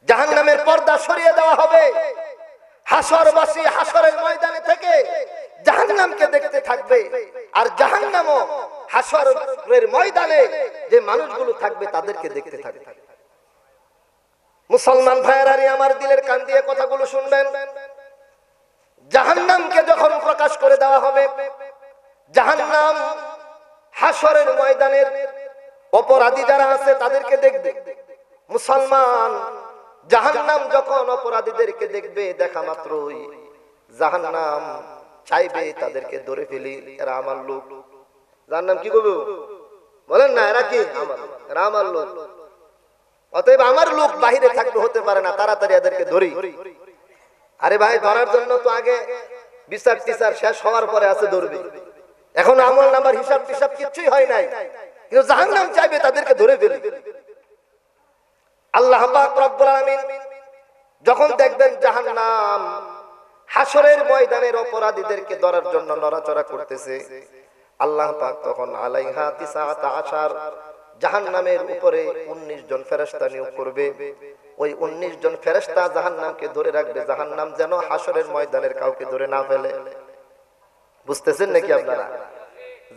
জাহান্নামের পর্দা সরিয়ে দেওয়া হবে। হাসরবাসী হাসরের ময়দানে থেকে জাহান্নামকে দেখতে থাকবে, আর জাহান্নামও হাসরের ময়দানে যে মানুষগুলো থাকবে তাদেরকে দেখতে থাকবে। মুসলমান ভাইয়েরা আমার দিলের কান দিয়ে কথাগুলো শুনবেন। জাহান্নামকে যখন প্রকাশ করে দেওয়া হবে, জাহান্নাম হাসরের ময়দানের অপরাধী যারা আছে তাদেরকে দেখবে। মুসলমান জাহান্নাম যখন অপরাধীদেরকে দেখবে, দেখা মাত্রই জাহান্নাম চাইবে তাদেরকে ধরে ফেলি, এরা আমার লোক। জাহান্নাম কি করবে? বলেন না, এরা কি এরা আমার লোক, অতএব আমার লোক বাহিরে থাকতে হতে পারে না, তাড়াতাড়ি এদেরকে ধরি। আরে ভাই, ধরার জন্য তো আগে বিচার টিচার শেষ হওয়ার পরে আছে ধরবে। এখন আমল নাম্বার হিসাব টিসাব কিছুই হয় নাই, কিন্তু জাহান্নাম চাইবে তাদেরকে ধরে ফেলি। আল্লাহ পাক রব্বুল আলামিন যখন দেখবেন জাহান্নাম হাসরের ময়দানের অপরাধীদেরকে ধরার জন্য নড়াচড়া করতেছে, আল্লাহ পাক তখন আলাইহা 19 জাহান্নামের উপরে 19 জন ফেরেশতা নিয়োগ করবে। ওই 19 জন ফেরেশতা জাহান্নামকে ধরে রাখবে, জাহান্নাম যেন হাসরের ময়দানের কাউকে ধরে না ফেলে। বুঝতেছেন নাকি আপনারা?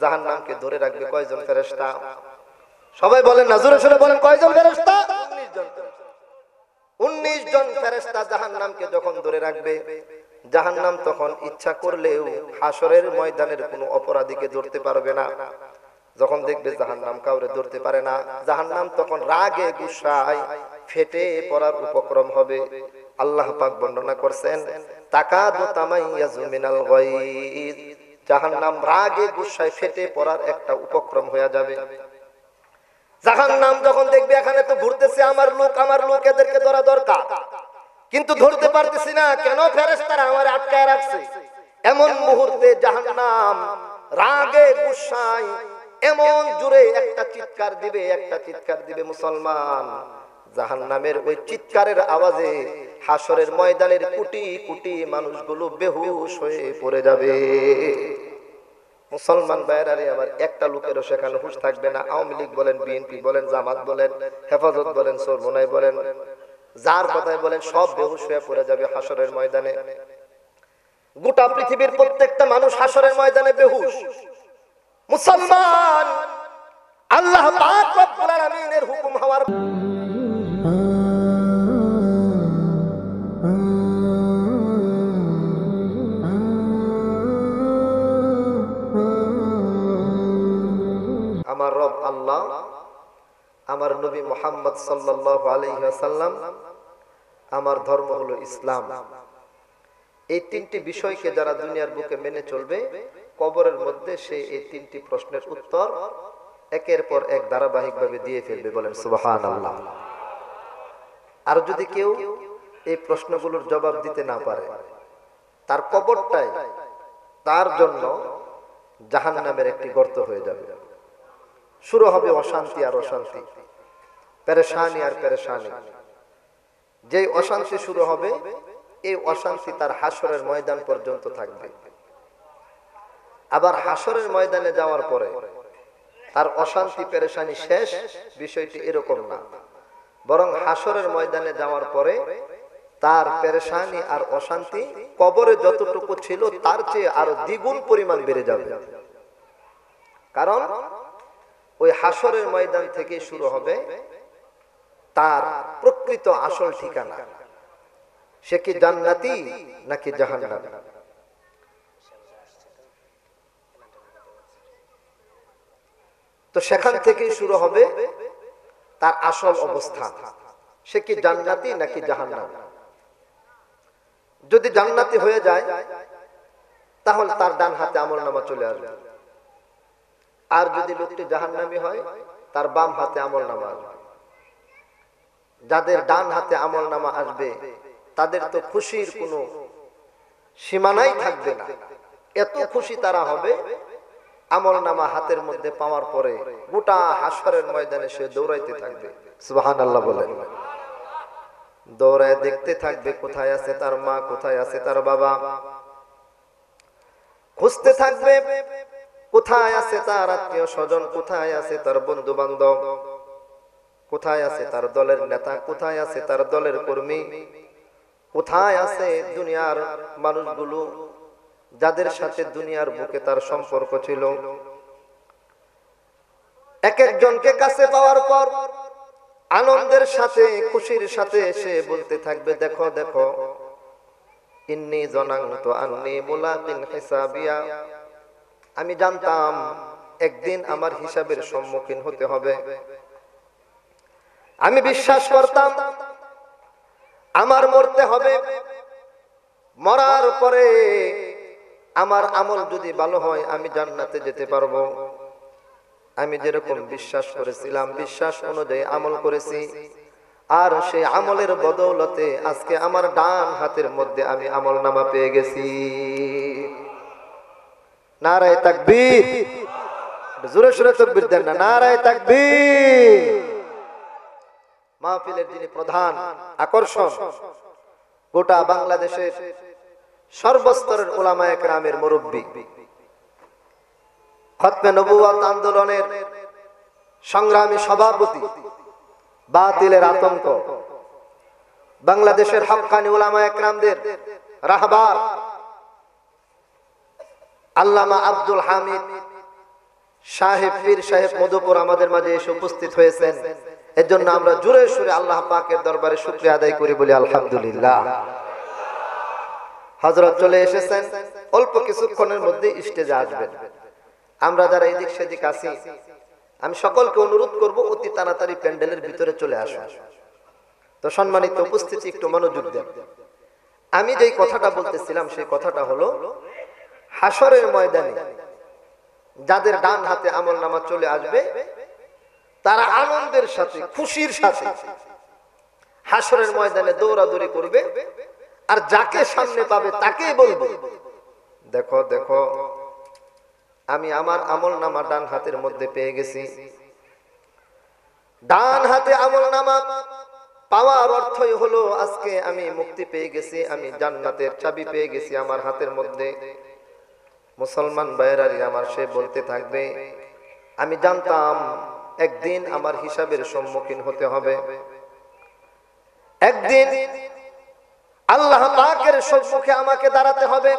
জাহান্নামকে ধরে রাখবে কয়জন ফেরেশতা? সবাই বলেন না, জোরে সোরে বলেন, কয়জন ফেরেশতা? 19 জন। 19 জন ফেরেশতা জাহান্নামকে যখন ধরে রাখবে, জাহান্নাম তখন ইচ্ছা করলেও হাসরের ময়দানের কোনো অপরাধীকে ধরতে পারবে না। যখন দেখবে জাহান্নাম কাউরে ধরতে পারে না, জাহান্নাম তখন রাগে গুসায় ফেটে পড়ার উপক্রম হবে। আল্লাহ পাক বর্ণনা করছেন, তাকাদু তামাইয়াজু মিনাল গায়জ, জাহান্নাম রাগে গুসায় ফেটে পড়ার একটা উপক্রম হয়ে যাবে। জাহান্নাম যখন দেখবে এখানে তো ঘুরতেছে আমার লোক, এদেরকে ধরা দরকার, কিন্তু ধরতে পারতেছি না, কেন ফেরেশতারা আমারে আটকায় রাখছে। এমন মুহূর্তে জাহান্নাম রাগে গুসায় এমন জোরে একটা চিৎকার দিবে মুসলমান, জাহান্নামের ওই চিৎকারের আওয়াজে হাসরের ময়দানের কোটি কোটি মানুষগুলো বেহুশ হয়ে পড়ে যাবে। মুসলমান ভাইরা আমার, একটা লোকেরও সেখানে হুঁশ থাকবে না। আওয়ামী লীগ বলেন, বিএনপি বলেন, জামাত বলেন, হেফাজত বলেন, চরমোনাই বলেন, যার কথাই বলেন, সব বেহুশ হয়ে পড়ে যাবে হাসরের ময়দানে। গোটা পৃথিবীর প্রত্যেকটা মানুষ হাসরের ময়দানে বেহুশ। মুসলমান, আল্লাহ পাক রব্বুল আলামিনের হুকুম হওয়ার আমার রব আল্লাহ, আমার নবী মুহাম্মদ সাল্লাল্লাহু আলাইহি ওয়াসাল্লাম, আমার ধর্ম হলো ইসলাম। এই তিনটি বিষয়কে যারা দুনিয়ার বুকে মেনে চলবে, কবরের মধ্যে সে এই তিনটি প্রশ্নের উত্তর একের পর এক ধারাবাহিকভাবে দিয়ে ফেলবে। বলেন সুবহানাল্লাহ। আর যদি কেউ এই প্রশ্নগুলোর জবাব দিতে না পারে, তার কবরটাই তার জন্য জাহান্নামের একটি গর্ত হয়ে যাবে। শুরু হবে অশান্তি আর অশান্তি, পেরেশানি আর পেরেশানি। যেই অশান্তি শুরু হবে, এই অশান্তি তার হাসরের ময়দান পর্যন্ত থাকবে। আবার হাসরের ময়দানে যাওয়ার পরে তার অশান্তি পেরেশানি শেষ, বিষয়টি এরকম না, বরং হাসরের ময়দানে যাওয়ার পরে তার পেরেশানি আর অশান্তি কবরে যতটুকু ছিল তার চেয়ে আরো দ্বিগুণ পরিমাণ বেড়ে যাবে। কারণ ওই হাসরের ময়দান থেকে শুরু হবে তার প্রকৃত আসল ঠিকানা, সে কি জান্নাতি নাকি জাহান্নামী। তো সেখান থেকেই শুরু হবে তার আসল অবস্থান, সে কি জান্নাতি নাকি জাহান্নামী। যদি জান্নাতি হয়ে যায় তাহলে তার ডান হাতে আমলনামা চলে আসবে, আর যদি লোকটি জাহান্নামী হয় তার বাম হাতে আমলনামা আসবে। যাদের ডান হাতে আমলনামা আসবে তাদের তো খুশির কোনো সীমানাই থাকবে না, এত খুশি তারা হবে আমলনামা হাতের মধ্যে পাওয়ার পরে গোটা হাসরের ময়দানে সে দৌড়াইতে থাকবে। সুবহানাল্লাহ বলেন। দৌড়ায় দেখতে থাকবে কোথায় আছে তার মা, কোথায় আছে তার বাবা, খুঁজতে থাকবে কোথায় আছে তার আত্মীয় স্বজন, কোথায় আছে তার বন্ধু বান্ধব। কোথায় আছে তার দলের নেতা, কোথায় আছে তার দলের কর্মী, কোথায় আছে দুনিয়ার মানুষগুলো যাদের সাথে দুনিয়ার বুকে তার সম্পর্ক ছিল। এক একজনকে কাছে পাওয়ার পর আনন্দের সাথে খুশির সাথে এসে বলতে থাকবে, দেখো দেখো ইন্নী জানানতু আন্নী মুলাকিন হিসাবিয়া, আমি জানতাম একদিন আমার হিসাবের সম্মুখীন হতে হবে। আমি বিশ্বাস করতাম আমার মরতে হবে, মরার পরে আমার আমল যদি ভালো হয় আমি জান্নাতে যেতে পারবো। আমি যেরকম বিশ্বাস করেছিলাম বিশ্বাস অনুযায়ী আমল করেছি, আর সেই আমলের বদৌলতে আজকে আমার ডান হাতের মধ্যে আমি আমল নামা পেয়ে গেছি। নারায়ে তাকবীর, জোরে সোরে তাকবীর দেন না, নারায়ে তাকবীর। মাহফিলের যিনি প্রধান আকর্ষণ, গোটা বাংলাদেশের সর্বস্তরের উলামায়ে কেরামের মুরব্বী, খতমে নবুয়ত আন্দোলনের সংগ্রামী সভাপতি, বাতিলের আতঙ্ক, বাংলাদেশের হক্কানি উলামায়ে কেরামদের রাহবার আল্লামা আব্দুল হামিদ সাহেব, পীর সাহেব মধুপুর আমাদের মাঝে এসে উপস্থিত হয়েছেন। এর জন্য আমরা জোরে সুরে আল্লাহ পাকের দরবারে শুকরিয়া আদায় করি, বলি আলহামদুলিল্লাহ। হযরত চলে এসেছেন, অল্প কিছুক্ষণের মধ্যে স্টেজে আসবেন। আমরা যারা এদিক সেদিক আছি আমি সকলকে অনুরোধ করব অতি তাড়াতাড়ি প্যান্ডেলের ভিতরে চলে আসুন। তো সম্মানিত উপস্থিতি একটু মনোযোগ দেন। আমি যেই কথাটা বলতেছিলাম সেই কথাটা হলো, হাসরের ময়দানে যাদের ডান হাতে আমলনামা চলে আসবে তারা আনন্দের সাথে খুশির সাথে হাসরের ময়দানে দৌড়াদৌড়ি করবে, আর যাকে সামনে পাবে তাকেই বলবে, দেখো দেখো আমি আমার আমলনামা ডান হাতের মধ্যে পেয়ে গেছি। ডান হাতে আমলনামা পাওয়ার অর্থই হলো আজকে আমি মুক্তি পেয়ে গেছি, আমি জান্নাতের চাবি পেয়ে গেছি আমার হাতের মধ্যে। মুসলমান ভাইয়েরাই আমার, সে বলতে থাকবে আমি জানতাম একদিন আমার হিসাবের সম্মুখীন হতে হবে, একদিন আল্লাহ পাকের সম্মুখে আমাকে দাঁড়াতে হবে।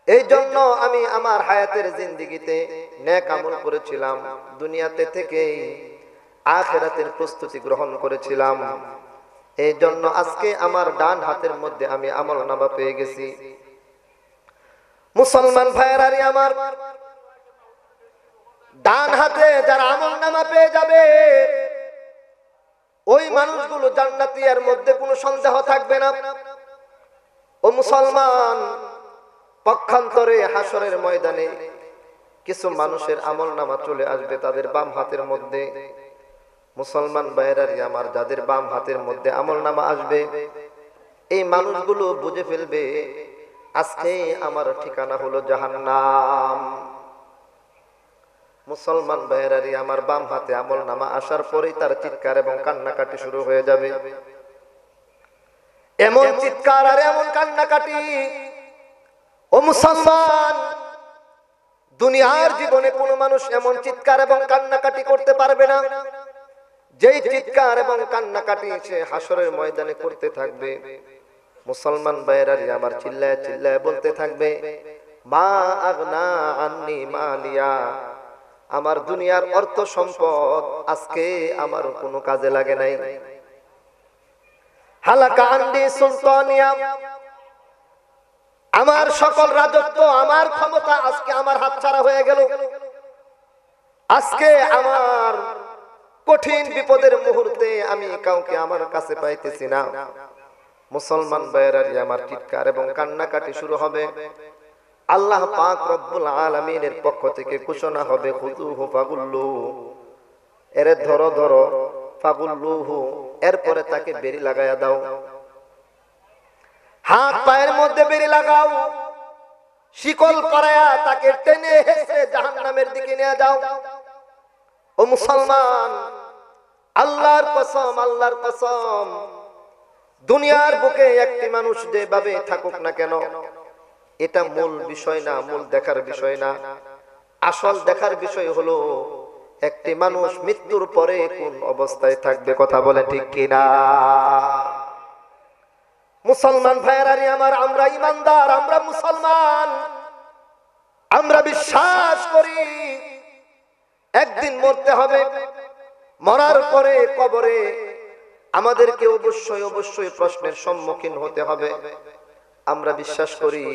এই জন্য আমি আমার হায়াতের জিন্দেগিতে নেক আমল করেছিলাম, দুনিয়াতে থেকেই আখিরাতের প্রস্তুতি গ্রহণ করেছিলাম। এই জন্য আজকে আমার ডান হাতের মধ্যে আমি আমলনামা পেয়ে গেছি। মুসলমান ভাইয়েরাই আমার, ডান হাতে যারা আমলনামা পেয়ে যাবে ওই মানুষগুলো জান্নাতি, এর মধ্যে কোনো সন্দেহ থাকবে না। ও মুসলমান, পক্ষান্তরে হাসরের ময়দানে কিছু মানুষের আমলনামা চলে আসবে তাদের বাম হাতের মধ্যে। মুসলমান ভাইয়েরাই আমার, যাদের বাম হাতের মধ্যে আমলনামা আসবে এই মানুষগুলো বুঝে ফেলবে আজকে আমার ঠিকানা হলো জাহান্নাম। মুসলমান ভাইয়েরাই আমার, বাম হাতে আমলনামা আসার পরেই তার চিৎকার এবং কান্নাকাটি শুরু হয়ে যাবে। এমন চিৎকার আর এমন কান্নাকাটি, ও মুসলমান, দুনিয়ার জীবনে কোনো মানুষ এমন চিৎকার এবং কান্নাকাটি করতে পারবে না যেই চিৎকার এবং কান্নাকাটি সে হাসরের ময়দানে করতে থাকবে। মুসলমান ভাইয়েরাই আমার, চিল্লায় চিল্লায় বলতে থাকবে, মা আগনা আন্নি মালিয়া, আমার দুনিয়ার অর্থ সম্পদ আজকে আমার কোনো কাজে লাগে নাই। হালাকা আন্দি সুলতানিয়া, আমার সকল রাজত্ব আমার ক্ষমতা আজকে আমার হাতছাড়া হয়ে গেল। আজকে আমার কঠিন বিপদের মুহূর্তে আমি কাউকে আমার কাছে পাইতেছি না। মুসলমান ভাইয়েরাই আমার, চিৎকার এবং কান্নাকাটি শুরু হবে। আল্লাহ পাক রব্বুল আলামিনের পক্ষ থেকে ঘোষণা হবে, খুযুহু ফাগুল্লুহু, এরে ধরো ধরো, ফাগুল্লুহু, এরপরে তাকে বেড়ি লাগায়া দাও, হাত পায়ের মধ্যে বেড়ি লাগাও, শিকল পরায়া তাকে টেনে হেসে জাহান্নামের দিকে নিয়ে যাও। ও মুসলমান, আল্লাহর কসম, আল্লাহর কসম, দুনিয়ার বুকে একটি মানুষ যেভাবে থাকুক না কেন এটা মূল বিষয় না, মূল দেখার বিষয় না। আসল দেখার বিষয় হলো একটি মানুষ মৃত্যুর পরে কোন অবস্থায় থাকবে, কথা বলে ঠিক কিনা? মুসলমান ভাইয়েরানি আমার, আমরা ইমানদার, আমরা মুসলমান, আমরা বিশ্বাস করি একদিন মরতে হবে। মরার পরে কবরে আমাদেরকে অবশ্যই অবশ্যই প্রশ্নের সম্মুখীন হতে হবে। আমরা বিশ্বাস করি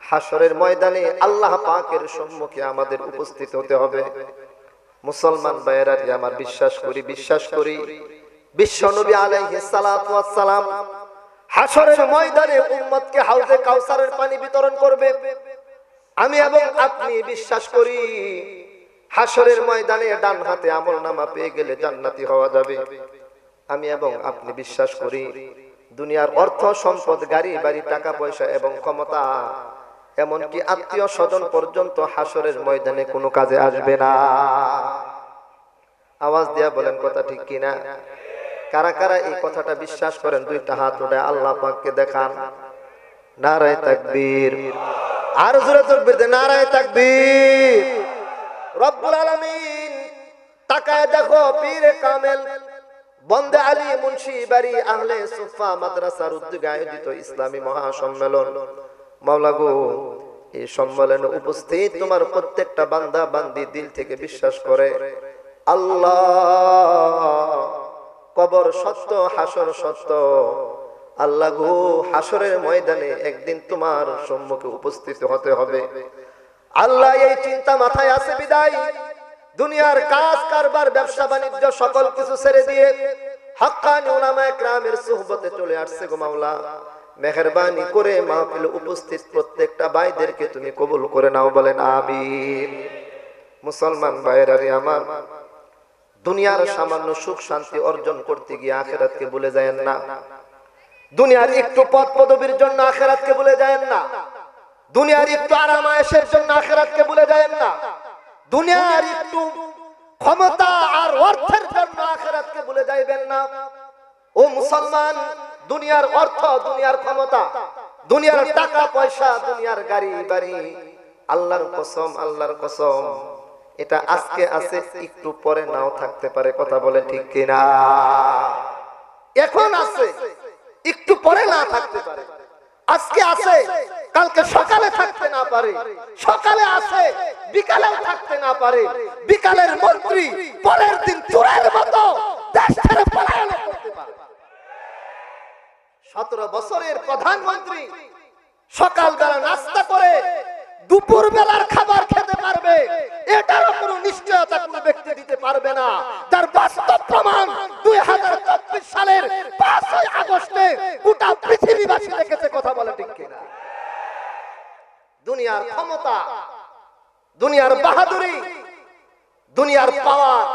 হাসরের ময়দানে আল্লাহ পাকের সম্মুখে আমাদের উপস্থিত হতে হবে। মুসলমান ভাইয়েরানি আমার, বিশ্বাস করি বিশ্ব নবী আলাইহিস সালাতু ওয়াস সালাম হাসরের ময়দানে উম্মতকে হাউজে কাউসারের পানি বিতরণ করবে। আমি এবং আপনি বিশ্বাস করি হাসরের ময়দানে ডান হাতে আমলনামা পেয়ে গেলে জান্নাতি হওয়া যাবে। আমি এবং আপনি বিশ্বাস করি দুনিয়ার অর্থ সম্পদ, গাড়ি বাড়ি, টাকা পয়সা এবং ক্ষমতা, এমনকি আত্মীয় স্বজন পর্যন্ত হাসরের ময়দানে কোনো কাজে আসবে না। আওয়াজ দিয়া বলেন কথা ঠিক কিনা? কারা কারা এই কথাটা বিশ্বাস করেন দুইটা হাত উঠে আল্লাহ পাককে দেখান। নারায়ে তাকবীর, আর জোরে তাকবীর দেন, নারায়ে তাকবীর। রব্বুল আলামিন তাকায় দেখো, পীরে কামেল বন্দে আলী মুন্সি বাড়ি আহলে সুফা মাদ্রাসার উদ্যোগে আয়োজিত ইসলামী মহাসম্মেলন। মাওলা গো, এই সম্মেলনে উপস্থিত তোমার প্রত্যেকটা বান্দা বান্দি দিল থেকে বিশ্বাস করে আল্লাহ কবর সত্য, হাসর সত্য। আল্লাহ গো, হাসরের ময়দানে একদিন তোমার সম্মুখে উপস্থিত হতে হবে। আল্লাহ এই চিন্তা মাথায় আছে বিদায় দুনিয়ার কাজ কারবার, ব্যবসা বাণিজ্য সকল কিছু ছেড়ে দিয়ে হাক্কানি উলামায়ে কেরামের সুহবতে চলে আসছে গো মাওলা। মেহেরবানি করে মাহফিলে উপস্থিত প্রত্যেকটা ভাইদেরকে তুমি কবুল করে নাও, বলেন আমিন। মুসলমান ভাইয়েরানি আমার, দুনিয়ার সামান্য সুখ শান্তি অর্জন করতে গিয়ে আখিরাতকে ভুলে যায়েন না। দুনিয়ার একটু পদ পদবীর জন্য আখিরাতকে ভুলে যায়েন না। দুনিয়ার একটু আরাম আয়েশের জন্য আখিরাতকে ভুলে যায়েন না। দুনিয়ার একটু ক্ষমতা আর অর্থের জন্য আখিরাতকে ভুলে যাইবেন না। ও মুসলমান, দুনিয়ার অর্থ, দুনিয়ার ক্ষমতা, দুনিয়ার টাকা পয়সা, দুনিয়ার গাড়ি বাড়ি, আল্লাহর কসম, আল্লাহর কসম, এটা আজকে আছে, একটু পরে নাও থাকতে পারে, কথা বলে ঠিক কিনা? এখন আছে, একটু পরে না থাকতে পারে। আজকে আছে, কালকে সকালে থাকতে না পারে। সকালে আছে, বিকালেও থাকতে না পারে। বিকালের মন্ত্রী পরের দিন চোরের মতো দেশ ছেড়ে পলায়ন করতে পারে। 17 বছরের প্রধানমন্ত্রী সকালবেলা নাস্তা করে দুপুর বেলার খাবার খেতে পারবে, এটারও কোনো নিশ্চয়তা কোনো ব্যক্তি দিতে পারবে না। তার বাস্তব প্রমাণ 2024 সালের 5 আগস্টে গোটা পৃথিবীবাসী দেখেছে, কথা বলে ঠিক কিনা? দুনিয়ার ক্ষমতা, দুনিয়ার বাহাদুরি, দুনিয়ার পাওয়ার,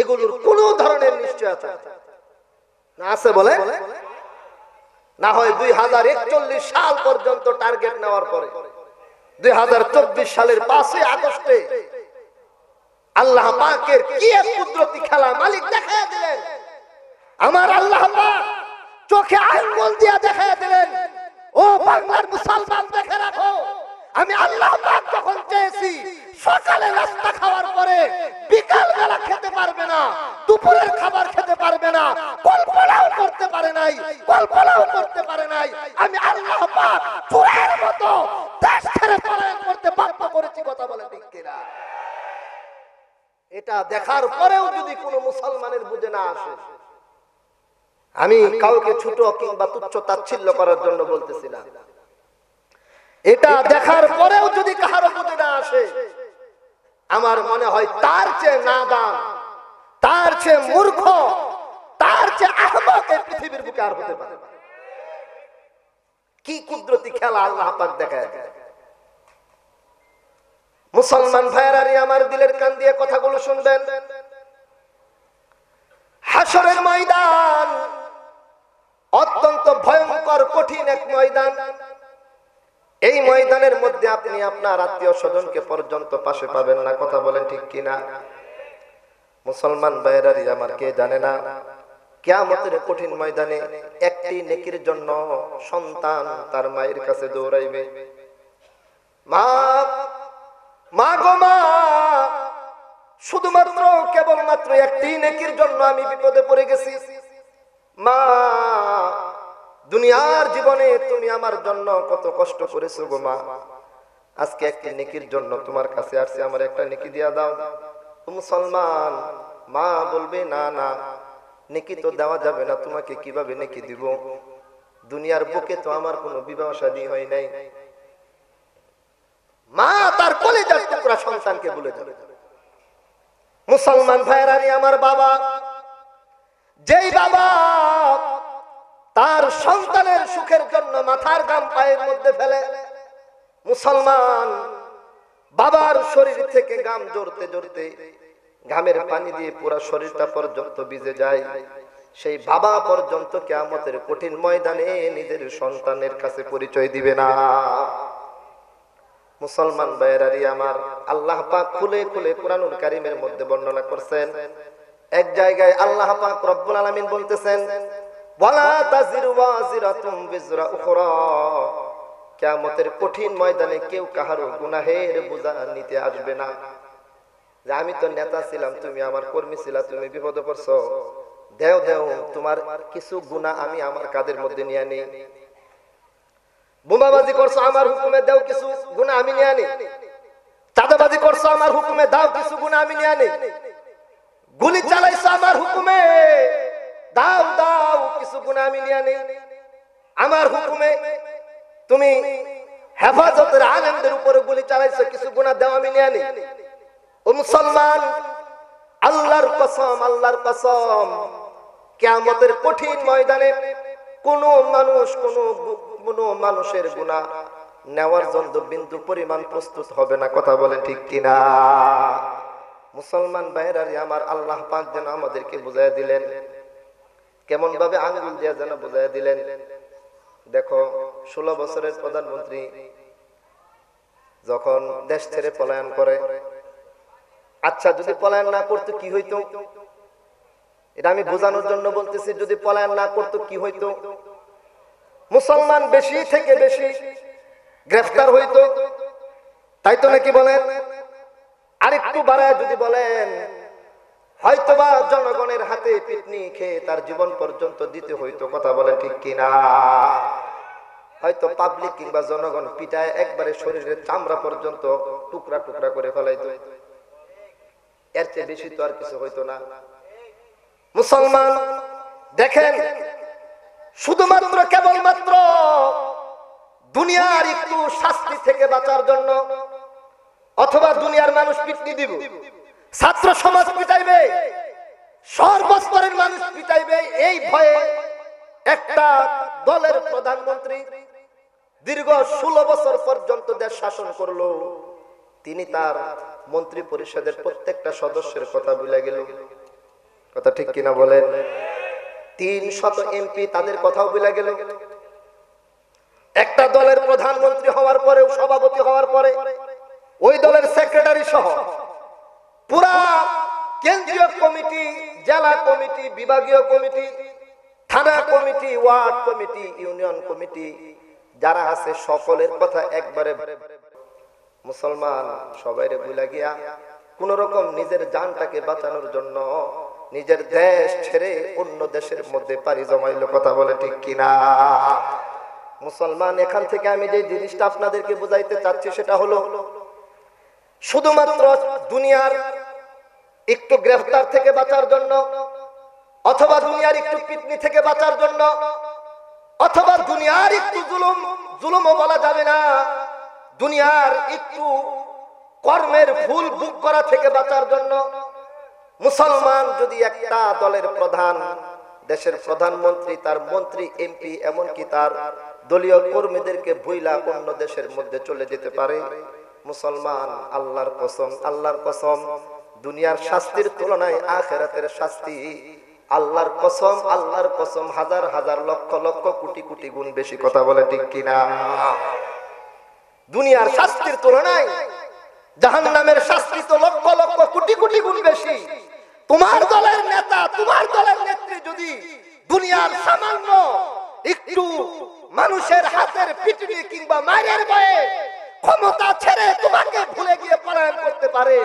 এগুলোর কোন ধরনের নিশ্চয়তা না আছে বলে না হয় 2041 সাল পর্যন্ত টার্গেট নেওয়ার পরে 2024 সালের 5 আগস্টে আল্লাহ পাকের কি এক কুদরতি খেলা মালিক দেখায় দিলেন। আমার আল্লাহ পাক চোখে আঙ্গুল দিয়ে দেখায় দিলেন, ও বাংলার মুসলমান দেখে রাখো, আমি আল্লাহ পাক যখন চেয়েছি সকালে নাস্তা খাওয়ার পরে বিকাল বেলা খেতে পারবে না, দুপুরের খাবার খেতে পারবে না, কল্পনাও করতে পারে নাই, কল্পনাও করতে পারে নাই। আমি আল্লাহ পাক চোরের মতো দেশ ছেড়ে পলায়ন করতে বাধ্য করেছি, কথা বলে ঠিক কিনা? এটা দেখার পরেও যদি কোনো মুসলমানের বুঝে না আসে, আমি কাউকে ছোট কিংবা তুচ্ছ তাচ্ছিল্য করার জন্য বলতেছি না, এটা দেখার পরেও যদি কাহারও বুঝে না আসে, আমার মনে হয় তার চেয়ে নাদান, তার চেয়ে মূর্খ, তার চেয়ে আহমক এই পৃথিবীর বুকে আর হতে পারে না। কি কুদরতি খেলা আল্লাহ পাক দেখায়। মুসলমান ভাইয়েরানি আমার, দিলের কান দিয়ে কথাগুলো শুনবেন। হাসরের ময়দান অত্যন্ত ভয়ঙ্কর কঠিন এক ময়দান। এই ময়দানের মধ্যে আপনি আপনার আত্মীয় স্বজনকে পর্যন্ত পাশে পাবেন না, কথা বলেন ঠিক কিনা? মুসলমান ভাইয়েরানি আমার, কে জানে না কিয়ামতের কঠিন ময়দানে একটি নেকির জন্য সন্তান তার মায়ের কাছে দৌড়াইবে, মা, মা গো মা, শুধুমাত্র কেবলমাত্র একটি নেকির জন্য আমি বিপদে পড়ে গেছি। মা, দুনিয়ার জীবনে তুমি আমার জন্য কত কষ্ট করেছো গো মা, আজকে একটি নেকির জন্য তোমার কাছে আসছে, আমার একটা নেকি দিয়া দাও। মুসলমান মা বলবে, না না, নেকি তো দেওয়া যাবে না, তোমাকে কিভাবে নেকি দিব? দুনিয়ার বুকে তো আমার কোনো বিবাহ শাদী হয় নাই। মা তার কলেজার টুকরা সন্তানকে বলে যাবে। মুসলমান ভাইরা, আমার বাবা, যেই বাবা তার সন্তানের সুখের জন্য মাথার ঘাম পায়ের মধ্যে ফেলে, মুসলমান বাবার শরীর থেকে ঘাম জড়তে জড়তে ঘামের পানি দিয়ে পুরো শরীরটা পর্যন্ত ভিজে যায়, সেই বাবা পর্যন্ত কিয়ামতের কঠিন ময়দানে নিজের সন্তানের কাছে পরিচয় দিবে না। মুসলমান ভাইরা আমার, আল্লাহ পাক খুলে খুলে কুরআনুল কারীমের মধ্যে বর্ণনা করছেন। এক জায়গায় আল্লাহ পাক রব্বুল আলামিন বলতেছেন, ওয়ালা তাজিরু ওয়াজিরাতুম বিজরা উখরা, কিয়ামতের কঠিন ময়দানে কেউ কাহারো গুনাহের বোঝা নিতে আসবে না। যে আমি তো নেতা ছিলাম, তুমি আমার কর্মী ছিলা, তুমি বিপদে পড়ছো, দেও দেও তোমার কিছু গুনাহ আমি আমার কাঁধের মধ্যে নিয়ে নেই। বোমাবাজি করছো, আমার হুকুমে দাও কিছু গুনাহ আমি নিয়ে নেই। চাঁদাবাজি করছো, আমার হুকুমে দাও কিছু গুনাহ আমি নিয়ে নেই। গুলি চালাইছো, আমার হুকুমে দাও দাও কিছু গুনাহ আমি নিয়ে নেই। আমার হুকুমে তুমি হেফাজতের আলেমদের উপরে গুলি চালাইছো, কিছু গুনাহ দাও আমি নিয়ে নেই। ও মুসলমান, আল্লাহর কসম, আল্লাহর কসম, কিয়ামতের কঠিন ময়দানে কোন মানুষ কোন মানুষের গুনাহ নেওয়ার জন্য বিন্দু পরিমাণ প্রস্তুত হবে না। কথা বলেন ঠিক কিনা? মুসলমান ভাইরা আমার, আল্লাহ পাক যেন আমাদেরকে বুঝাইয়া দিলেন, কেমন ভাবে আঙ্গুল দিয়ে যেন বুঝাইয়া দিলেন। দেখো, 16 বছরের প্রধানমন্ত্রী যখন দেশ ছেড়ে পলায়ন করে, আচ্ছা যদি পলায়ন না করতো কি হইতো? এটা আমি বোঝানোর জন্য বলতেছি, যদি পলায়ন না করতো কি হইতো? মুসলমান বেশি থেকে বেশি গ্রেফতার হইতো, তাই তো নাকি বলেন? আরেকটু বাড়ায় যদি বলেন, হয়তোবা জনগণের হাতে পিটনি খেয়ে তার জীবন পর্যন্ত দিতে হইতো। কথা বলেন ঠিক কিনা? হয়তো পাবলিক কিংবা জনগণ পিটায় একবারে শরীরের চামড়া পর্যন্ত টুকরা টুকরা করে ফেলাইতো, এর চেয়ে বেশি তো আর কিছু হইতো না। মুসলমান দেখেন, শুধুমাত্র কেবলমাত্র দুনিয়ার একটু শাস্তি থেকে বাঁচার জন্য, অথবা দুনিয়ার মানুষ পিটনি দিব, ছাত্র সমাজ পিটাইবে, সর্বস্তরের মানুষ পিটাইবে, এই ভয়ে একটা দলের প্রধানমন্ত্রী দীর্ঘ 16 বছর পর্যন্ত দেশ শাসন করলো। তিনি তার মন্ত্রী পরিষদের প্রত্যেকটা সদস্যের কথা ভুলে গেল। কথা ঠিক কিনা বলেন? 300 এমপি তাদের কথাও ভুলে গেল। একটা দলের প্রধানমন্ত্রী হওয়ার পরেও, সভাপতি হওয়ার পরে, ওই দলের সেক্রেটারি সহ পুরা কেন্দ্রীয় কমিটি, জেলা কমিটি, বিভাগীয় কমিটি, থানা committee, word committee, union committee যারা আছে সকলের কথা একবারে মুসলমান সবাইরে ভুলে গিয়া কোন রকম নিজের জানটাকে বাঁচানোর জন্য নিজের দেশ ছেড়ে অন্য দেশের মধ্যে পাড়ি জমাইলো। কথা বলে ঠিক কিনা? মুসলমান, এখান থেকে আমি যে জিনিসটা আপনাদেরকে বুঝাইতে চাচ্ছি সেটা হলো, শুধুমাত্র দুনিয়ার একটু গ্রেফতার থেকে বাঁচার জন্য, অথবা দুনিয়ার একটু পিটনি থেকে বাঁচার জন্য, অথবা দুনিয়ার একটু জুলুমও বলা যাবে না, দুনিয়ার একটু কর্মের ফুল বুক করা থেকে বাঁচার জন্য মুসলমান যদি একটা দলের প্রধান, দেশের প্রধানমন্ত্রী, তার মন্ত্রী, এমপি, এমনকি তার দলীয় কর্মীদেরকে ভুইলা অন্য দেশের মধ্যে চলে যেতে পারে, মুসলমান আল্লাহর কসম, আল্লাহর কসম, দুনিয়ার শাস্তির তুলনায় আখিরাতের শাস্তি আল্লাহর কসম, আল্লাহর কসম হাজার হাজার লক্ষ লক্ষ কোটি কোটি গুণ বেশি। কথা বলে ঠিক কিনা? দুনিয়ার শাস্তির তুলনায় জাহান্নামের শাস্তি তো লক্ষ লক্ষ কোটি কোটি গুণ বেশি। তোমার দলের নেতা, তোমার দলের নেত্রী যদি দুনিয়ার সামান্য একটু মানুষের হাতের পিটুনি কিংবা মায়ের ভয়ে ক্ষমতা ছেড়ে তোমাকে ভুলে গিয়ে পলায়ন করতে পারে,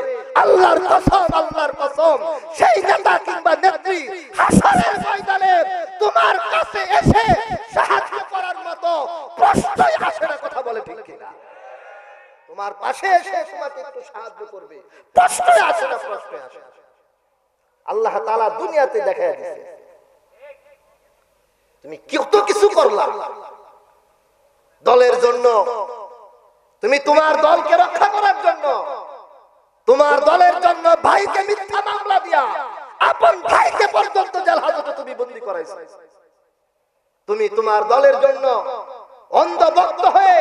আল্লাহর কসম সেই নেতা কিংবা নেত্রী হাসরের ময়দানে তোমার কাছে এসে সাহায্য করার মতো প্রশ্নই আসে না। কথা বলে ঠিক কিনা? তোমার পাশে এসে তোমাকে একটু সাহায্য করবে, প্রশ্নই আসে না, প্রশ্নই আসে না। আল্লাহ তাআলা দুনিয়াতে দেখায় দিয়েছে তুমি কত কিছু করলা দলের জন্য, তুমি তোমার দলকে রক্ষা করার জন্য, তোমার দলের জন্য ভাইকে মিথ্যা মামলা দিয়া আপন ভাইকে পর্যন্ত জেল হাজতে তুমি বন্দী করাইছো। তুমি তোমার দলের জন্য অন্ধভক্ত হয়ে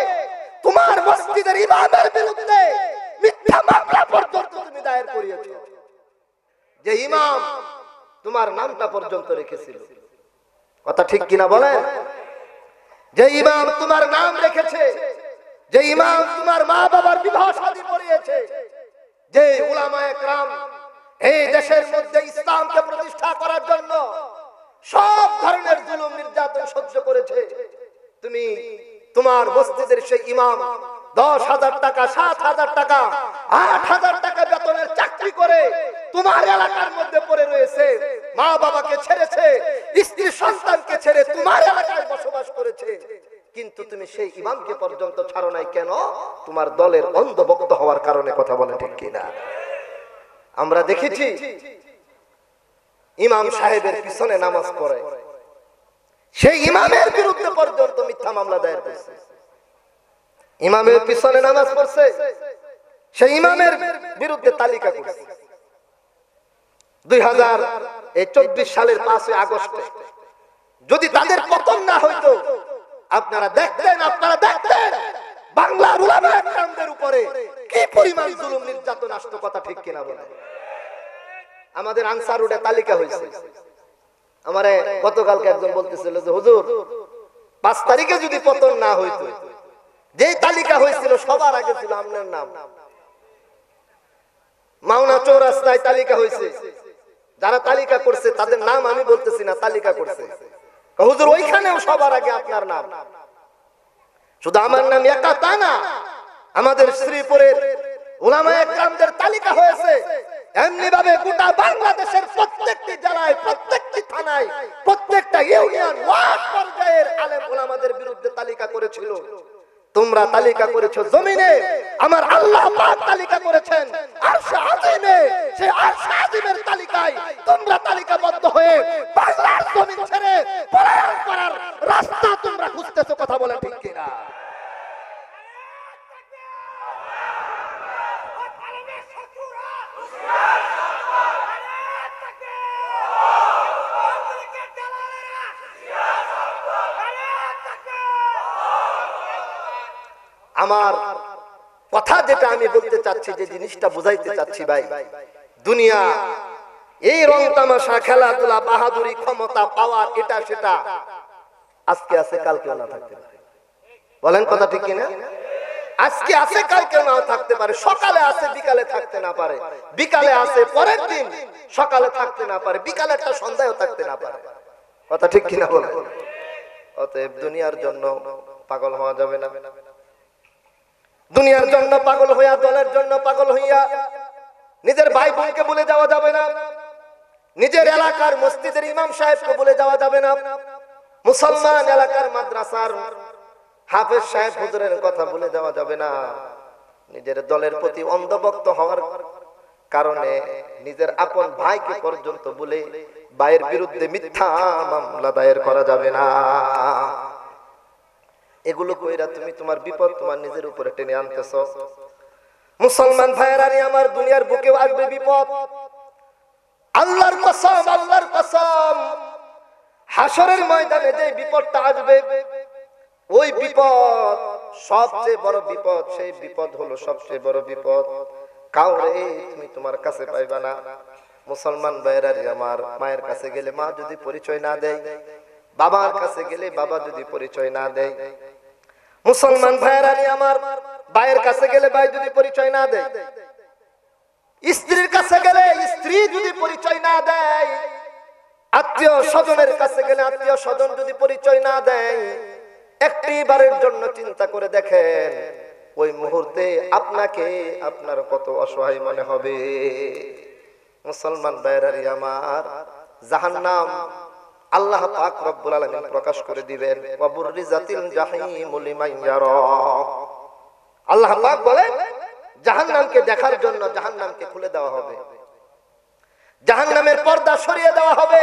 তোমার মসজিদের ইমামের বিরুদ্ধে মিথ্যা মামলা পর্যন্ত তুমি দায়ের করিয়েছো, যে ইমাম তোমার নামটা পর্যন্ত রেখেছিল। কথা ঠিক কিনা বলেন? যে ইমাম তোমার নাম রেখেছে, যে ইমাম তোমার মা বাবার বিবাহ শাদী করিয়েছে, যে উলামায়ে কেরাম এই দেশের মধ্যে ইসলামকে প্রতিষ্ঠা করার জন্য সব ধরনের জুলুম নির্যাতন সহ্য করেছে, তুমি তোমার মসজিদের সেই ইমাম 10,000 টাকা, 7,000 টাকা, 8,000 টাকা বেতনের চাকরি করে তোমার এলাকার মধ্যে পড়ে রয়েছে, মা বাবাকে ছেড়েছে, স্ত্রী সন্তানকে ছেড়ে তোমার এলাকায় বসবাস করেছে, কিন্তু তুমি সেই ইমামকে পর্যন্ত ছাড়ো নাই কেন? তোমার দলের অন্ধভক্ত হওয়ার কারণে। কথা বলে ঠিক কিনা? আমরা দেখেছি ইমাম সাহেবের পিছনে নামাজ পড়ে, সেই ইমামের বিরুদ্ধে পর্যন্ত মিথ্যা মামলা দায়ের করেছে। ইমামের পিছনে নামাজ পড়ছে, সেই ইমামের বিরুদ্ধে তালিকা করছে। 2024 সালের 5 আগস্টে যদি তাদের পতন না হইতো, আপনারা দেখতেন বাংলার উলামায়ে কেরামদের উপরে কি পরিমাণ জুলুম নির্যাতন আসতো। কথা ঠিক কিনা বলে? আমাদের আনসার রোডে তালিকা হয়েছে। আমারে গতকালকে একজন বলতেছিল যে হুজুর 5 তারিখে যদি পতন না হইতো, যে তালিকা হয়েছিল সবার আগে ছিল আপনার নাম। মাওনা চৌরাস্তায় তালিকা হয়েছে, যারা তালিকা করছে তাদের নাম আমি বলতেছি না, তালিকা করছে। হুজুর ওইখানেও সবার আগে আপনার নাম। শুধু আমার নাম একা তা না, আমাদের শ্রীপুরের উলামায়ে কেরামদের তালিকা হয়েছে। এমনি ভাবে গোটা বাংলাদেশের প্রত্যেকটি জেলায়, প্রত্যেকটি থানায়, প্রত্যেকটা ইউনিয়ন ওয়ার্ড পর্যায়ের আলেম উলামাদের বিরুদ্ধে তালিকা করেছিল। তোমরা তালিকা করেছো জমিনে, আমার আল্লাহ পাক তালিকা করেছেন আরশে আজিমে। সেই আরশে আজিমের তালিকায় তোমরা তালিকাবদ্ধ হয়ে বাংলার জমিন ছেড়ে পলায়ন করার রাস্তা তোমরা খুঁজতেছো। কথা বলে ঠিক কিনা? আমার কথা যেটা আমি বলতে চাচ্ছি, যে জিনিসটা বুঝাইতে চাচ্ছি ভাই, দুনিয়া এই রং তামাশা, খেলাধুলা, বাহাদুরি, ক্ষমতা, পাওয়ার, এটা সেটা আজকে আছে কালকে না থাকতে পারে। বলেন কথা ঠিক কিনা? আজকে আছে কালকে নাও থাকতে পারে, সকালে আছে বিকালে থাকতে না পারে, বিকালে আছে পরের দিন সকালে থাকতে না পারে, বিকালে একটা সন্ধ্যায়ও থাকতে না পারে। কথা ঠিক কিনা বলেন? অতএব দুনিয়ার জন্য পাগল হওয়া যাবে না। দুনিয়ার জন্য পাগল হইয়া, দলের জন্য পাগল হইয়া নিজের ভাই বোনকে বলে যাওয়া যাবে না, নিজের এলাকার মসজিদের ইমাম সাহেবকে বলে যাওয়া যাবে না, মুসলমান এলাকার মাদ্রাসার হাফেজ সাহেব হুজুরের কথা বলে যাওয়া যাবে না। নিজের দলের প্রতি অন্ধভক্ত হওয়ার কারণে নিজের আপন ভাইকে পর্যন্ত বলে ভাইয়ের বিরুদ্ধে মিথ্যা মামলা দায়ের করা যাবে না। এগুলো কইরা তুমি তোমার বিপদ তোমার নিজের উপরে টেনে আনতেছো। মুসলমান ভাইয়েরা, আমার দুনিয়ার বুকেও আসবে বিপদ। আল্লাহর কসম, আল্লাহর কসম, হাসরের ময়দানে যে বিপদটা আসবে, ওই বিপদ সবচেয়ে বড় বিপদ। সেই বিপদ হলো সবচেয়ে বড় বিপদ, কাউরে তুমি তোমার কাছে পাইবা না। মুসলমান ভাইয়েরা আমার, মায়ের কাছে গেলে মা যদি পরিচয় না দেয়, বাবার কাছে গেলে বাবা যদি পরিচয় না দেয়, মুসলমান ভাইয়েরা আমার, ভাইয়ের কাছে গেলে ভাই যদি পরিচয় না দেয়, স্ত্রীর কাছে গেলে স্ত্রী যদি পরিচয় না দেয়, আত্মীয় স্বজনের কাছে গেলে আত্মীয় স্বজন যদি পরিচয় না দেয়, একটি বারের জন্য চিন্তা করে দেখেন ওই মুহূর্তে আপনাকে আপনার কত অসহায় মনে হবে। মুসলমান ভাইরারি আমার, জাহান্নাম আল্লাহ পাক রব্বুল আলামিন প্রকাশ করে দিবেন, ওয়া বুররিজাতিল জাহিমু লিমান ইয়ারা। আল্লাহ পাক বলেন জাহান্নামকে দেখার জন্য জাহান্নামকে খুলে দেওয়া হবে, জাহান্নামের পর্দা সরিয়ে দেওয়া হবে।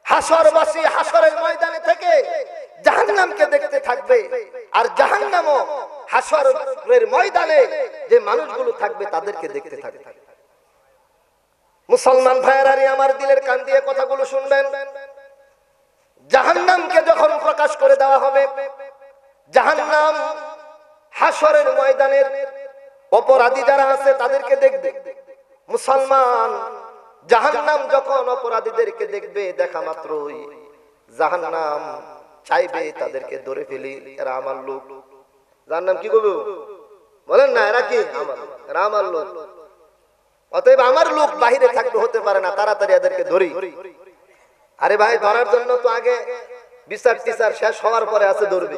হাসরবাসী হাসরের ময়দানে থেকে জাহান্নামকে দেখতে থাকবে, আর জাহান্নামও হাসরের ময়দানে যে মানুষগুলো থাকবে তাদেরকে দেখতে থাকবে। মুসলমান ভাইয়েরানি আমার, দিলের কান দিয়ে কথাগুলো শুনবেন। জাহান্নামকে যখন প্রকাশ করে দেওয়া হবে, জাহান্নাম হাসরের ময়দানের অপরাধী যারা আছে তাদেরকে দেখবে। মুসলমান, জাহান্নাম যখন অপরাধীদেরকে দেখবে, দেখা মাত্রই জাহান্নাম চাইবে তাদেরকে ধরে ফেলি, এরা আমার লোক। জাহান্নাম কি করবে? বলেন না, এরা কি এরা আমার লোক। অতএব আমার লোক বাহিরে থাকতে হতে পারে না, তাড়াতাড়ি এদেরকে ধরি। আরে ভাই, ধরার জন্য তো আগে বিচার টিচার শেষ হওয়ার পরে আছে ধরবে।